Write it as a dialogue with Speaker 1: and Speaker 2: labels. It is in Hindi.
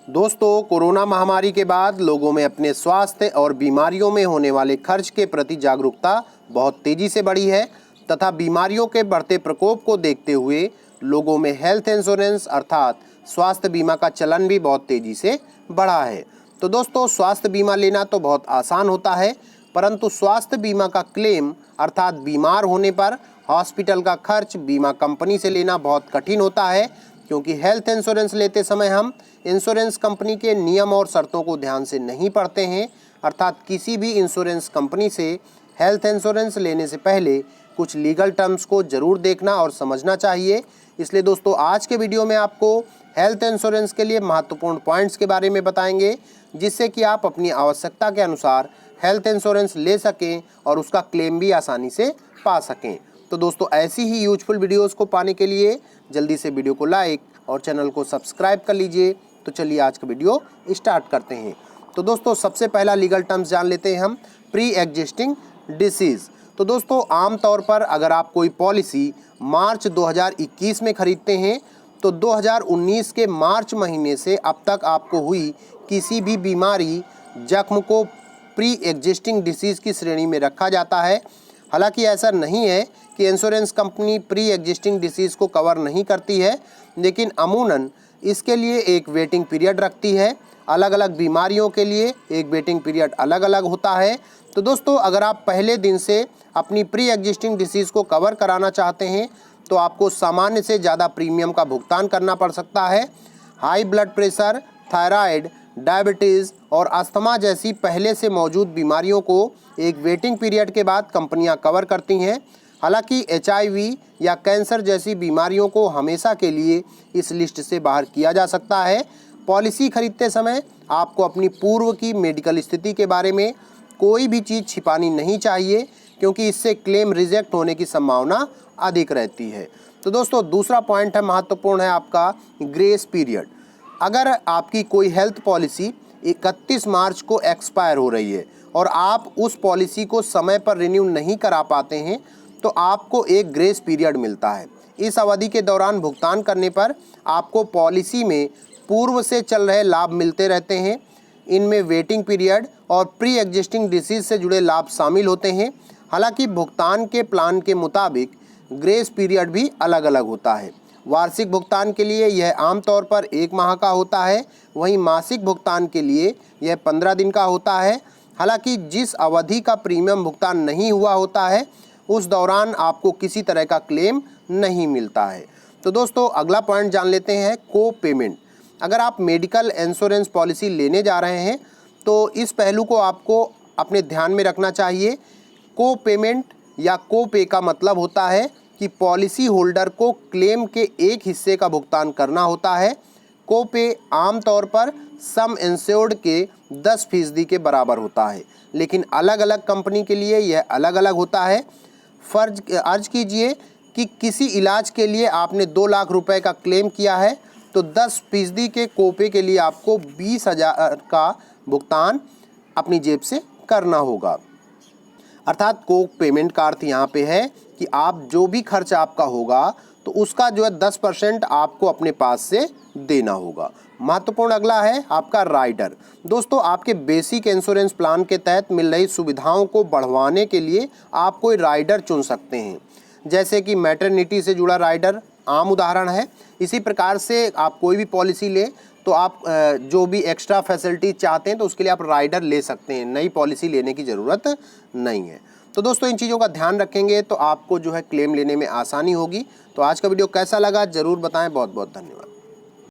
Speaker 1: दोस्तों, कोरोना महामारी के बाद लोगों में अपने स्वास्थ्य और बीमारियों में होने वाले खर्च के प्रति जागरूकता बहुत तेजी से बढ़ी है तथा बीमारियों के बढ़ते प्रकोप को देखते हुए लोगों में हेल्थ इंश्योरेंस अर्थात स्वास्थ्य बीमा का चलन भी बहुत तेजी से बढ़ा है। तो दोस्तों, स्वास्थ्य बीमा लेना तो बहुत आसान होता है, परंतु स्वास्थ्य बीमा का क्लेम अर्थात बीमार होने पर हॉस्पिटल का खर्च बीमा कंपनी से लेना बहुत कठिन होता है, क्योंकि हेल्थ इंश्योरेंस लेते समय हम इंश्योरेंस कंपनी के नियम और शर्तों को ध्यान से नहीं पढ़ते हैं। अर्थात किसी भी इंश्योरेंस कंपनी से हेल्थ इंश्योरेंस लेने से पहले कुछ लीगल टर्म्स को ज़रूर देखना और समझना चाहिए। इसलिए दोस्तों, आज के वीडियो में आपको हेल्थ इंश्योरेंस के लिए महत्वपूर्ण पॉइंट्स के बारे में बताएंगे, जिससे कि आप अपनी आवश्यकता के अनुसार हेल्थ इंश्योरेंस ले सकें और उसका क्लेम भी आसानी से पा सकें। तो दोस्तों, ऐसी ही यूजफुल वीडियोस को पाने के लिए जल्दी से वीडियो को लाइक और चैनल को सब्सक्राइब कर लीजिए। तो चलिए आज का वीडियो स्टार्ट करते हैं। तो दोस्तों, सबसे पहला लीगल टर्म्स जान लेते हैं हम, प्री एग्जिस्टिंग डिसीज़। तो दोस्तों, आमतौर पर अगर आप कोई पॉलिसी मार्च 2021 में खरीदते हैं तो 2019 के मार्च महीने से अब तक आपको हुई किसी भी बीमारी जख्म को प्री एग्जिस्टिंग डिसीज़ की श्रेणी में रखा जाता है। हालांकि ऐसा नहीं है कि insurance company pre existing disease को कवर नहीं करती है, लेकिन अमूनन इसके लिए एक वेटिंग पीरियड रखती है। अलग अलग बीमारियों के लिए एक वेटिंग पीरियड अलग अलग होता है। तो दोस्तों, अगर आप पहले दिन से अपनी प्री एग्जिस्टिंग डिसीज़ को कवर कराना चाहते हैं तो आपको सामान्य से ज़्यादा प्रीमियम का भुगतान करना पड़ सकता है। High blood pressure, thyroid, diabetes और अस्थमा जैसी पहले से मौजूद बीमारियों को एक वेटिंग पीरियड के बाद कंपनियां कवर करती हैं। हालांकि HIV या कैंसर जैसी बीमारियों को हमेशा के लिए इस लिस्ट से बाहर किया जा सकता है। पॉलिसी खरीदते समय आपको अपनी पूर्व की मेडिकल स्थिति के बारे में कोई भी चीज़ छिपानी नहीं चाहिए, क्योंकि इससे क्लेम रिजेक्ट होने की संभावना अधिक रहती है। तो दोस्तों, दूसरा पॉइंट है, महत्वपूर्ण है आपका ग्रेस पीरियड। अगर आपकी कोई हेल्थ पॉलिसी 31 मार्च को एक्सपायर हो रही है और आप उस पॉलिसी को समय पर रिन्यू नहीं करा पाते हैं तो आपको एक ग्रेस पीरियड मिलता है। इस अवधि के दौरान भुगतान करने पर आपको पॉलिसी में पूर्व से चल रहे लाभ मिलते रहते हैं। इनमें वेटिंग पीरियड और प्री एग्जिस्टिंग डिसीज से जुड़े लाभ शामिल होते हैं। हालांकि भुगतान के प्लान के मुताबिक ग्रेस पीरियड भी अलग अलग होता है। वार्षिक भुगतान के लिए यह आमतौर पर 1 माह का होता है, वहीं मासिक भुगतान के लिए यह 15 दिन का होता है। हालांकि जिस अवधि का प्रीमियम भुगतान नहीं हुआ होता है उस दौरान आपको किसी तरह का क्लेम नहीं मिलता है। तो दोस्तों, अगला पॉइंट जान लेते हैं, को पेमेंट। अगर आप मेडिकल इंश्योरेंस पॉलिसी लेने जा रहे हैं तो इस पहलू को आपको अपने ध्यान में रखना चाहिए। को पेमेंट या को पे का मतलब होता है कि पॉलिसी होल्डर को क्लेम के एक हिस्से का भुगतान करना होता है। को पे आमतौर पर सम इंश्योर्ड के 10% के बराबर होता है, लेकिन अलग अलग कंपनी के लिए यह अलग अलग होता है। अर्ज कीजिए कि किसी इलाज के लिए आपने 2 लाख रुपए का क्लेम किया है तो 10% के कोपे के लिए आपको 20,000 का भुगतान अपनी जेब से करना होगा। अर्थात को पेमेंट का अर्थ यहाँ पे है कि आप जो भी खर्च आपका होगा तो उसका जो है 10% आपको अपने पास से देना होगा। महत्वपूर्ण अगला है आपका राइडर। दोस्तों, आपके बेसिक इंश्योरेंस प्लान के तहत मिल रही सुविधाओं को बढ़वाने के लिए आप कोई राइडर चुन सकते हैं, जैसे कि मैटरनिटी से जुड़ा राइडर आम उदाहरण है। इसी प्रकार से आप कोई भी पॉलिसी लें तो आप जो भी एक्स्ट्रा फैसिलिटी चाहते हैं तो उसके लिए आप राइडर ले सकते हैं, नई पॉलिसी लेने की ज़रूरत नहीं है। तो दोस्तों, इन चीज़ों का ध्यान रखेंगे तो आपको जो है क्लेम लेने में आसानी होगी। तो आज का वीडियो कैसा लगा ज़रूर बताएं। बहुत बहुत धन्यवाद।